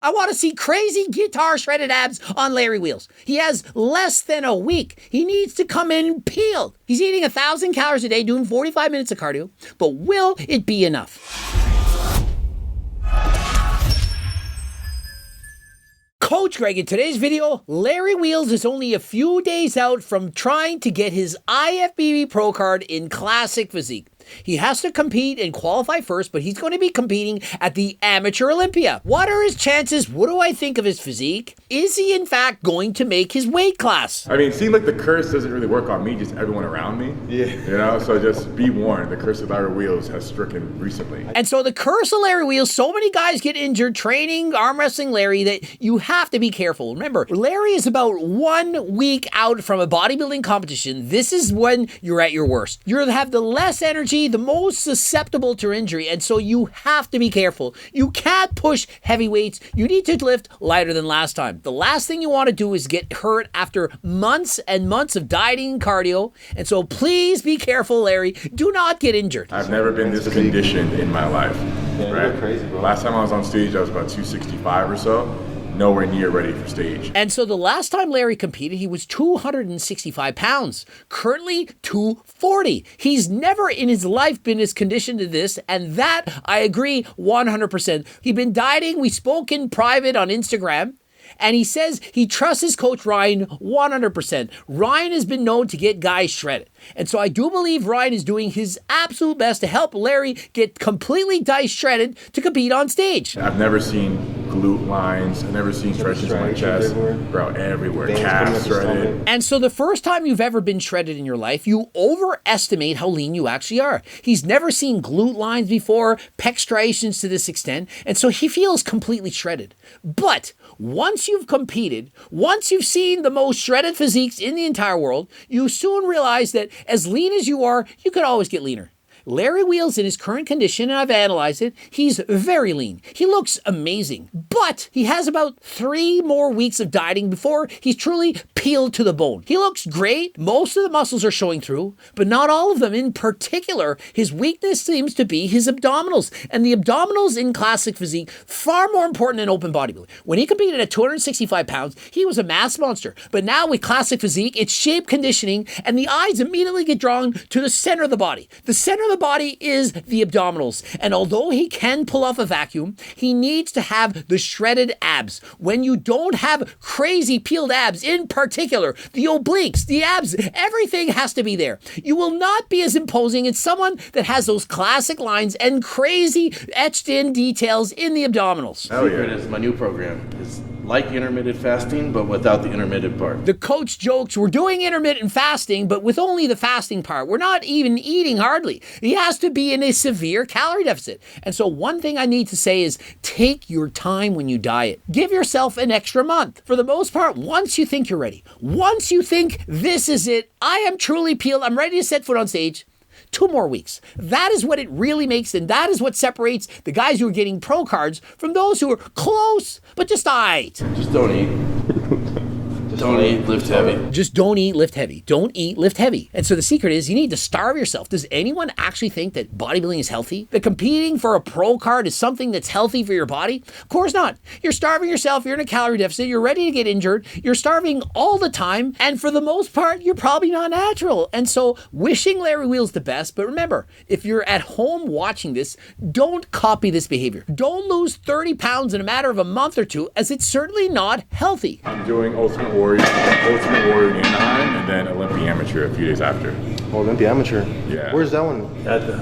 I want to see crazy guitar shredded abs on Larry Wheels. He has less than a week. He needs to come in peeled. He's eating 1,000 calories a day, doing 45 minutes of cardio, but will it be enough? Coach Greg, in today's video, Larry Wheels is only a few days out from trying to get his IFBB Pro card in Classic Physique. He has to compete and qualify first, but he's going to be competing at the Amateur Olympia. What are his chances? What do I think of his physique? Is he in fact going to make his weight class? I mean, it seems like the curse doesn't really work on me, just everyone around me. Yeah. You know, so just be warned, the curse of Larry Wheels has stricken recently. And so the curse of Larry Wheels, so many guys get injured training, arm wrestling Larry, that you have to be careful. Remember, Larry is about 1 week out from a bodybuilding competition. This is when you're at your worst. You have the less energy, the most susceptible to injury, and so you have to be careful. You can't push heavy weights. You need to lift lighter than last time. The last thing you want to do is get hurt after months and months of dieting and cardio, and so please be careful, Larry. Do not get injured. I've never been this conditioned in my life. Yeah, right? You're crazy, bro. Last time I was on stage, I was about 265 or so. Nowhere near ready for stage. And so the last time Larry competed, he was 265 pounds. Currently, 240. He's never in his life been as conditioned to this, and that, I agree 100%. He's been dieting. We spoke in private on Instagram. And he says he trusts his coach, Ryan, 100%. Ryan has been known to get guys shredded. And so I do believe Ryan is doing his absolute best to help Larry get completely dice shredded to compete on stage. I've never seen glute lines. I've never seen stretches in my chest. Bro, everywhere. Calves shredded. And so the first time you've ever been shredded in your life, you overestimate how lean you actually are. He's never seen glute lines before, pec striations to this extent, and so he feels completely shredded. But once you've competed, once you've seen the most shredded physiques in the entire world, you soon realize that as lean as you are, you could always get leaner. Larry Wheels in his current condition, and I've analyzed it, he's very lean. He looks amazing, but he has about 3 more weeks of dieting before he's truly peeled to the bone. He looks great. Most of the muscles are showing through, but not all of them. In particular, his weakness seems to be his abdominals, and the abdominals in Classic Physique, far more important than open bodybuilding. When he competed at 265 pounds, he was a mass monster, but now with Classic Physique, it's shape conditioning, and the eyes immediately get drawn to the center of the body. The center of the body is the abdominals, and although he can pull off a vacuum, he needs to have the shredded abs. When you don't have crazy peeled abs, in particular the obliques, the abs, everything has to be there. You will not be as imposing as someone that has those classic lines and crazy etched in details in the abdominals. Oh yeah, it is my new program. It's like intermittent fasting, but without the intermittent part. The coach jokes, we're doing intermittent fasting, but with only the fasting part. We're not even eating hardly. He has to be in a severe calorie deficit. And so one thing I need to say is take your time when you diet. Give yourself an extra month. For the most part, once you think you're ready, once you think this is it, I am truly peeled, I'm ready to set foot on stage, 2 more weeks. That is what it really makes, and that is what separates the guys who are getting pro cards from those who are close, but just aight. Just don't eat. Don't eat, lift heavy. Just don't eat, lift heavy. Don't eat, lift heavy. And so the secret is you need to starve yourself. Does anyone actually think that bodybuilding is healthy? That competing for a pro card is something that's healthy for your body? Of course not. You're starving yourself. You're in a calorie deficit. You're ready to get injured. You're starving all the time. And for the most part, you're probably not natural. And so wishing Larry Wheels the best. But remember, if you're at home watching this, don't copy this behavior. Don't lose 30 pounds in a matter of a month or two, as it's certainly not healthy. I'm doing Ultimate Warrior in Anaheim, and then Olympia Amateur a few days after. Olympia Amateur. Yeah. Where's that one?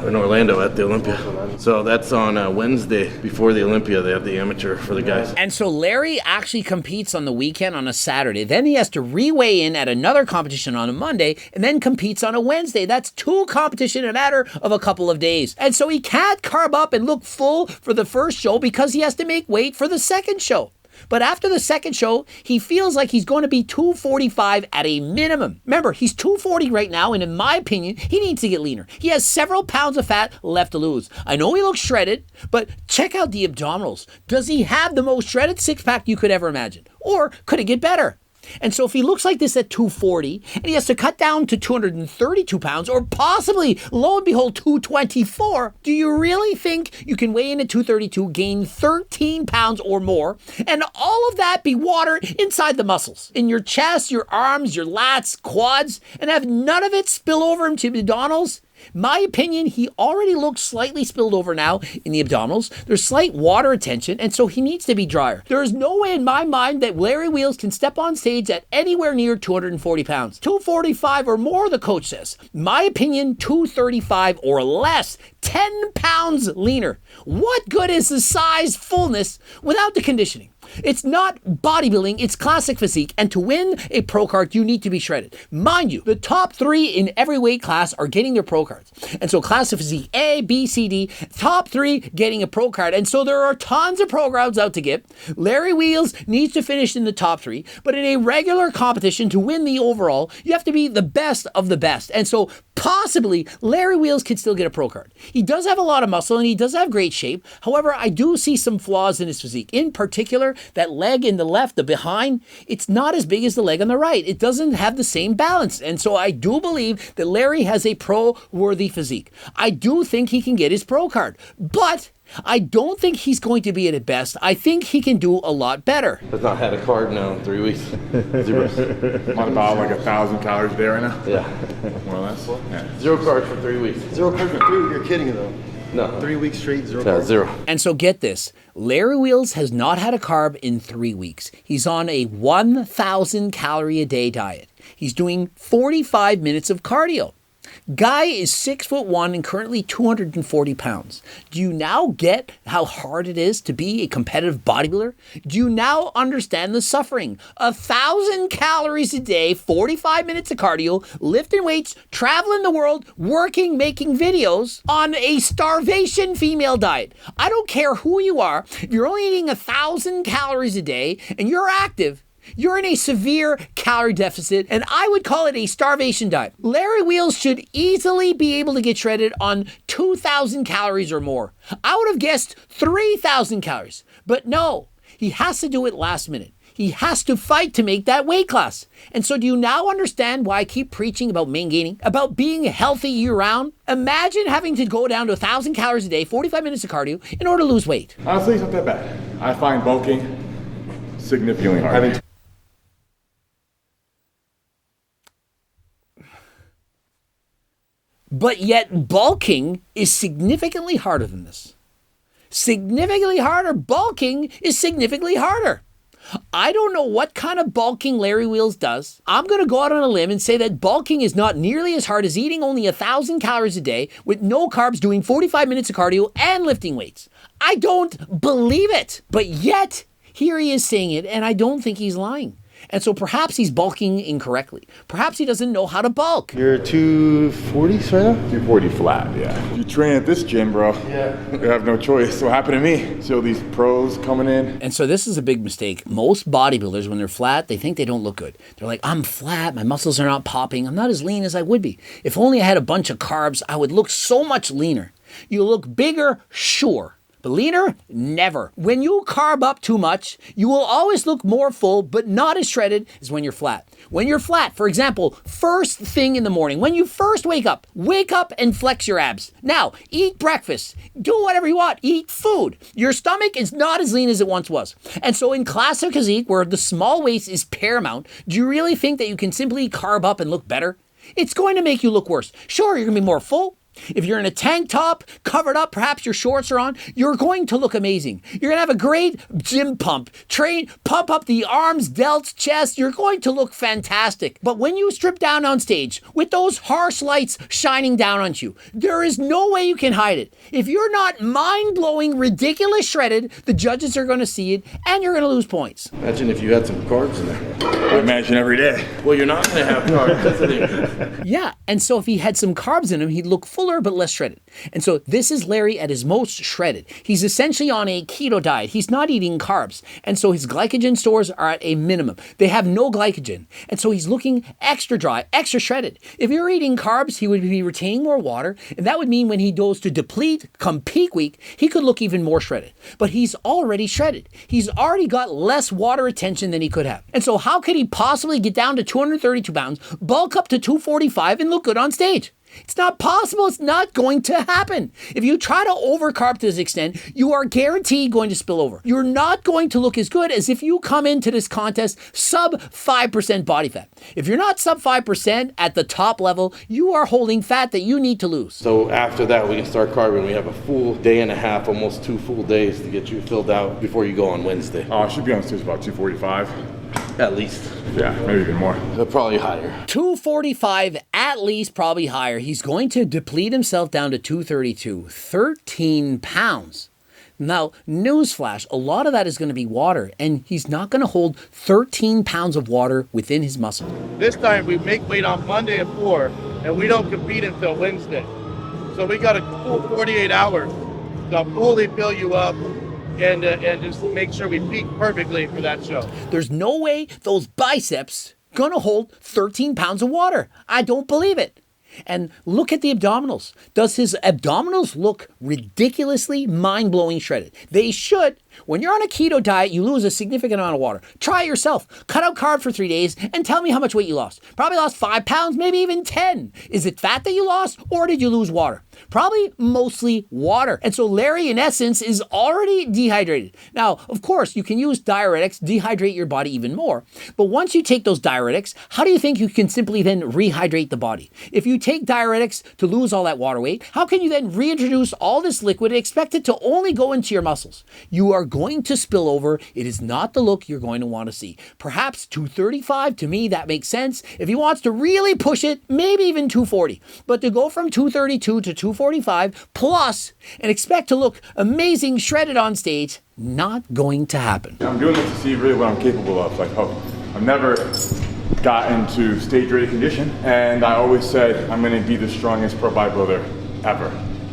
In Orlando at the Olympia. So that's on Wednesday before the Olympia. They have the amateur for the guys. And so Larry actually competes on the weekend on a Saturday. Then he has to re-weigh in at another competition on a Monday and then competes on a Wednesday. That's 2 competitions in a matter of a couple of days. And so he can't carb up and look full for the first show because he has to make weight for the second show. But after the second show, he feels like he's going to be 245 at a minimum. Remember, he's 240 right now, and in my opinion, he needs to get leaner. He has several pounds of fat left to lose. I know he looks shredded, but check out the abdominals. Does he have the most shredded six-pack you could ever imagine? Or could it get better? And so if he looks like this at 240 and he has to cut down to 232 pounds or possibly, lo and behold, 224, do you really think you can weigh in at 232, gain 13 pounds or more, and all of that be water inside the muscles, in your chest, your arms, your lats, quads, and have none of it spill over into the abdominals? My opinion, he already looks slightly spilled over now in the abdominals. There's slight water retention, and so he needs to be drier. There is no way in my mind that Larry Wheels can step on stage at anywhere near 240 pounds. 245 or more, the coach says. My opinion, 235 or less. 10 pounds leaner. What good is the size fullness without the conditioning? It's not bodybuilding, it's classic physique, and to win a pro card, you need to be shredded. Mind you, the top 3 in every weight class are getting their pro cards. And so classic physique A, B, C, D, top 3 getting a pro card. And so there are tons of pro cards out to get. Larry Wheels needs to finish in the top 3, but in a regular competition to win the overall, you have to be the best of the best. And so possibly Larry Wheels could still get a pro card. He does have a lot of muscle and he does have great shape. However, I do see some flaws in his physique. In particular, that leg in the left, the behind, it's not as big as the leg on the right. It doesn't have the same balance. And so I do believe that Larry has a pro-worthy physique. I do think he can get his pro card, but I don't think he's going to be at his best. I think he can do a lot better. Has not had a carb now in 3 weeks. Zero. I'm about like 1,000 calories a day right now. Yeah. More or less. Yeah. 0 carbs for 3 weeks. 0 carbs for 3 weeks? You're kidding though. No. 3 weeks straight, 0 Yeah, carbs? 0. And so get this, Larry Wheels has not had a carb in 3 weeks. He's on a 1,000 calorie a day diet. He's doing 45 minutes of cardio. Guy is 6'1" and currently 240 pounds. Do you now get how hard it is to be a competitive bodybuilder? Do you now understand the suffering? 1,000 calories a day, 45 minutes of cardio, lifting weights, traveling the world, working, making videos on a starvation female diet. I don't care who you are. If you're only eating 1,000 calories a day and you're active, you're in a severe calorie deficit, and I would call it a starvation diet. Larry Wheels should easily be able to get shredded on 2,000 calories or more. I would have guessed 3,000 calories, but no, he has to do it last minute. He has to fight to make that weight class. And so do you now understand why I keep preaching about main gaining, about being healthy year-round? Imagine having to go down to 1,000 calories a day, 45 minutes of cardio, in order to lose weight. Honestly, it's not that bad. I find bulking significantly hard. But yet bulking is significantly harder than this. Significantly harder. Bulking is significantly harder. I don't know what kind of bulking Larry Wheels does. I'm going to go out on a limb and say that bulking is not nearly as hard as eating only 1,000 calories a day with no carbs, doing 45 minutes of cardio and lifting weights. I don't believe it. But yet, here he is saying it, and I don't think he's lying. And so perhaps he's bulking incorrectly. Perhaps he doesn't know how to bulk. You're 240 right now? 240 flat, yeah. You train at this gym, bro. Yeah. You have no choice. What happened to me? See all these pros coming in. And so this is a big mistake. Most bodybuilders, when they're flat, they think they don't look good. They're like, I'm flat, my muscles are not popping, I'm not as lean as I would be. If only I had a bunch of carbs, I would look so much leaner. You look bigger, sure. But leaner? Never. When you carb up too much, you will always look more full, but not as shredded as when you're flat. When you're flat, for example, first thing in the morning, when you first wake up and flex your abs. Now, eat breakfast. Do whatever you want. Eat food. Your stomach is not as lean as it once was. And so in classic physique, where the small waist is paramount, do you really think that you can simply carb up and look better? It's going to make you look worse. Sure, you're going to be more full. If you're in a tank top, covered up, perhaps your shorts are on, you're going to look amazing. You're going to have a great gym pump. Pump up the arms, delts, chest. You're going to look fantastic. But when you strip down on stage with those harsh lights shining down on you, there is no way you can hide it. If you're not mind-blowing, ridiculous shredded, the judges are going to see it and you're going to lose points. Imagine if you had some carbs in there. I imagine every day. Well, you're not going to have carbs. That's the thing. Yeah, and so if he had some carbs in him, he'd look fuller. fuller but less shredded. And so this is Larry at his most shredded. He's essentially on a keto diet. He's not eating carbs. And so his glycogen stores are at a minimum. They have no glycogen. And so he's looking extra dry, extra shredded. If you're eating carbs, he would be retaining more water. And that would mean when he goes to deplete come peak week, he could look even more shredded. But he's already shredded. He's already got less water retention than he could have. And so how could he possibly get down to 232 pounds, bulk up to 245 and look good on stage? It's not possible. It's not going to happen. If you try to overcarb to this extent, you are guaranteed going to spill over. You're not going to look as good as if you come into this contest sub 5% body fat. If you're not sub 5% at the top level, you are holding fat that you need to lose. So after that, we can start carbing. We have a full day and a half, almost 2 full days to get you filled out before you go on Wednesday. I should be on stage about 245. At least. Yeah, maybe even more. Probably higher. 245 at least, probably higher. He's going to deplete himself down to 232, 13 pounds. Now, newsflash, a lot of that is going to be water, and he's not going to hold 13 pounds of water within his muscle. This time we make weight on Monday at 4, and we don't compete until Wednesday. So we got a full 48 hours to fully fill you up and just make sure we peak perfectly for that show. There's no way those biceps going to hold 13 pounds of water. I don't believe it. And look at the abdominals. Does his abdominals look ridiculously mind-blowing shredded? They should. When you're on a keto diet, you lose a significant amount of water. Try it yourself. Cut out carbs for 3 days and tell me how much weight you lost. Probably lost 5 pounds, maybe even 10. Is it fat that you lost or did you lose water? Probably mostly water. And so Larry, in essence, is already dehydrated. Now, of course, you can use diuretics, dehydrate your body even more. But once you take those diuretics, how do you think you can simply then rehydrate the body? If you take diuretics to lose all that water weight, how can you then reintroduce all this liquid and expect it to only go into your muscles? You are going to spill over. It is not the look you're going to want to see. Perhaps 235, to me, that makes sense. If he wants to really push it, maybe even 240. But to go from 232 to 245 plus and expect to look amazing shredded on stage, not going to happen. I'm doing this to see really what I'm capable of. Like, I've never got into stage ready condition, and I always said I'm going to be the strongest pro bodybuilder ever.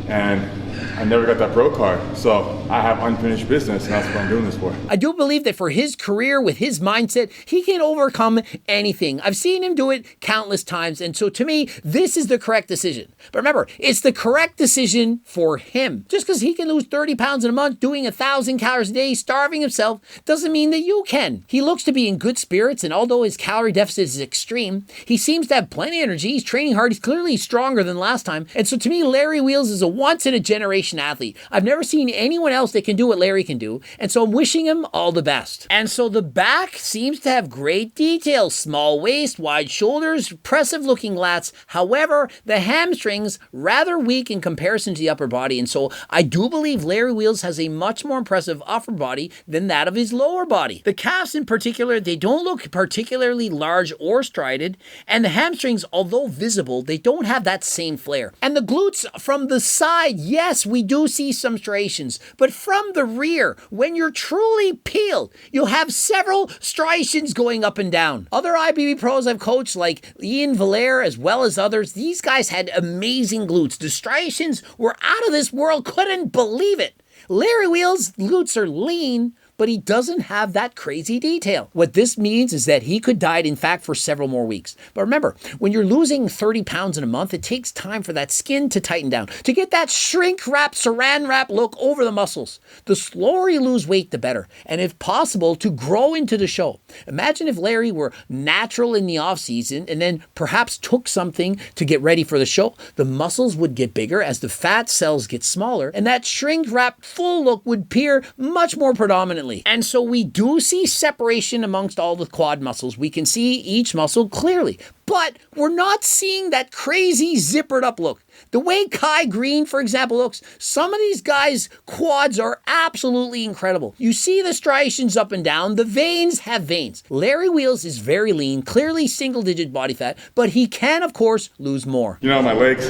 And I never got that pro card, so I have unfinished business, and that's what I'm doing this for. I do believe that for his career, with his mindset, he can overcome anything. I've seen him do it countless times, and so to me, this is the correct decision. But remember, it's the correct decision for him. Just because he can lose 30 pounds in a month, doing 1,000 calories a day, starving himself, doesn't mean that you can. He looks to be in good spirits, and although his calorie deficit is extreme, he seems to have plenty of energy. He's training hard. He's clearly stronger than last time. And so to me, Larry Wheels is a once-in-a-generation athlete. I've never seen anyone else that can do what Larry can do, and so I'm wishing him all the best. And so the back seems to have great detail. Small waist, wide shoulders, impressive looking lats. However, the hamstrings rather weak in comparison to the upper body, and so I do believe Larry Wheels has a much more impressive upper body than that of his lower body. The calves in particular, they don't look particularly large or strided, and the hamstrings, although visible, they don't have that same flare. And the glutes from the side, yes, we do see some striations, but from the rear, when you're truly peeled, you'll have several striations going up and down. Other IBB pros I've coached, like Ian Valère, as well as others, these guys had amazing glutes. The striations were out of this world, couldn't believe it. Larry Wheels' glutes are lean, but he doesn't have that crazy detail. What this means is that he could diet, in fact, for several more weeks. But remember, when you're losing 30 pounds in a month, it takes time for that skin to tighten down, to get that shrink wrap, saran wrap look over the muscles. The slower you lose weight, the better. And if possible, to grow into the show. Imagine if Larry were natural in the off season and then perhaps took something to get ready for the show. The muscles would get bigger as the fat cells get smaller, and that shrink wrap full look would appear much more predominantly. And so we do see separation amongst all the quad muscles. We can see each muscle clearly, but we're not seeing that crazy zippered up look. The way Kai Green, for example, looks, some of these guys' quads are absolutely incredible. You see the striations up and down. The veins have veins. Larry Wheels is very lean, clearly single-digit body fat, but he can, of course, lose more. You know, my legs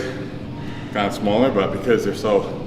got smaller, but because they're so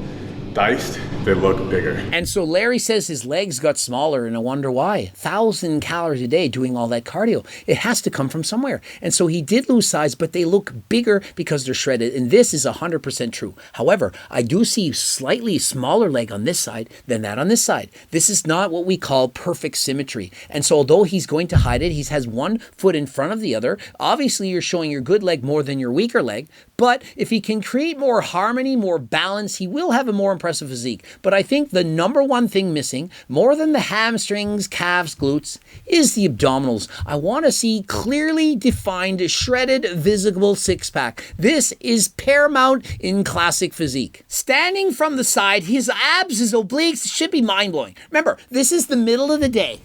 diced, they look bigger. And so Larry says his legs got smaller, and I wonder why. 1,000 calories a day doing all that cardio. It has to come from somewhere. And so he did lose size, but they look bigger because they're shredded. And this is 100% true. However, I do see slightly smaller leg on this side than that on this side. This is not what we call perfect symmetry. And so although he's going to hide it, he has one foot in front of the other. Obviously, you're showing your good leg more than your weaker leg. But if he can create more harmony, more balance, he will have a more impressive physique. But I think the number one thing missing, more than the hamstrings, calves, glutes, is the abdominals. I want to see clearly defined, shredded, visible six-pack. This is paramount in classic physique. Standing from the side, his abs, his obliques should be mind-blowing. Remember, this is the middle of the day.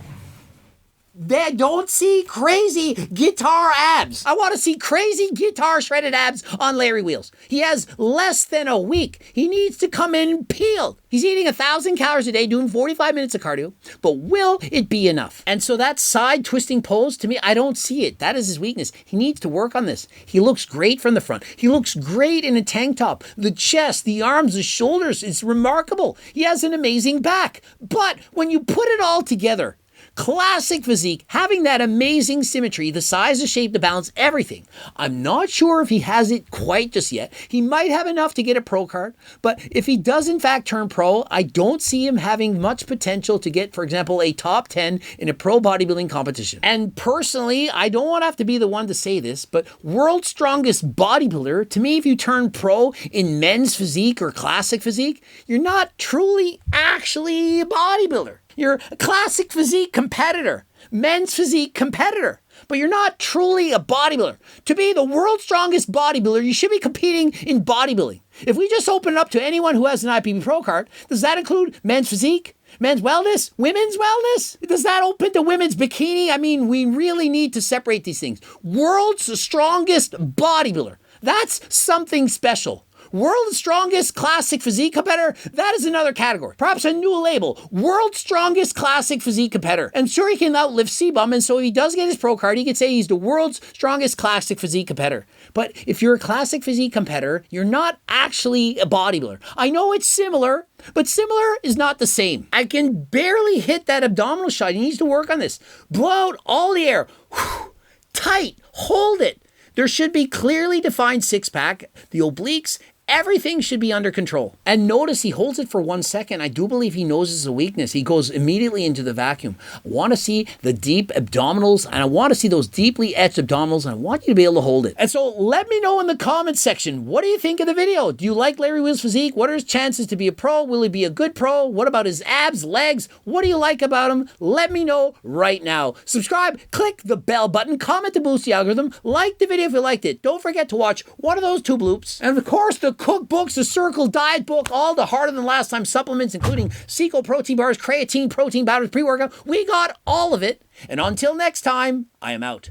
They don't see crazy guitar abs. I want to see crazy guitar shredded abs on Larry Wheels. He has less than a week. He needs to come in peeled. He's eating 1,000 calories a day, doing 45 minutes of cardio, but will it be enough? And so that side twisting pose, to me, I don't see it. That is his weakness. He needs to work on this. He looks great from the front. He looks great in a tank top. The chest, the arms, the shoulders, it's remarkable. He has an amazing back. But when you put it all together, classic physique, having that amazing symmetry, the size, the shape, the balance, everything. I'm not sure if he has it quite just yet. He might have enough to get a pro card, but if he does in fact turn pro, I don't see him having much potential to get, for example, a top 10 in a pro bodybuilding competition. And personally, I don't want to have to be the one to say this, but world's strongest bodybuilder, to me, if you turn pro in men's physique or classic physique, you're not truly actually a bodybuilder. You're a classic physique competitor, men's physique competitor, but you're not truly a bodybuilder. To be the world's strongest bodybuilder, you should be competing in bodybuilding. If we just open it up to anyone who has an IPB Pro card, does that include men's physique, men's wellness, women's wellness? Does that open to women's bikini? I mean, we really need to separate these things. World's strongest bodybuilder. That's something special. World's strongest classic physique competitor, that is another category. Perhaps a new label, world's strongest classic physique competitor. And sure, he can outlive C-Bum, and so if he does get his pro card, he could say he's the world's strongest classic physique competitor. But if you're a classic physique competitor, you're not actually a bodybuilder. I know it's similar, but similar is not the same. I can barely hit that abdominal shot. He needs to work on this. Blow out all the air. Whew. Tight. Hold it. There should be clearly defined six-pack, the obliques. Everything should be under control. And notice he holds it for 1 second. I do believe he knows it's a weakness. He goes immediately into the vacuum. I want to see the deep abdominals, and I want to see those deeply etched abdominals, and I want you to be able to hold it. And so let me know in the comments section, what do you think of the video? Do you like Larry Wheels' physique? What are his chances to be a pro? Will he be a good pro? What about his abs, legs? What do you like about him? Let me know right now. Subscribe, click the bell button, comment to boost the algorithm, like the video if you liked it. Don't forget to watch one of those two bloops. And of course, the cookbooks, the Circle Diet Book, all the Harder Than Last Time supplements, including Seco protein bars, creatine, protein powders, pre-workout. We got all of it. And until next time, I am out.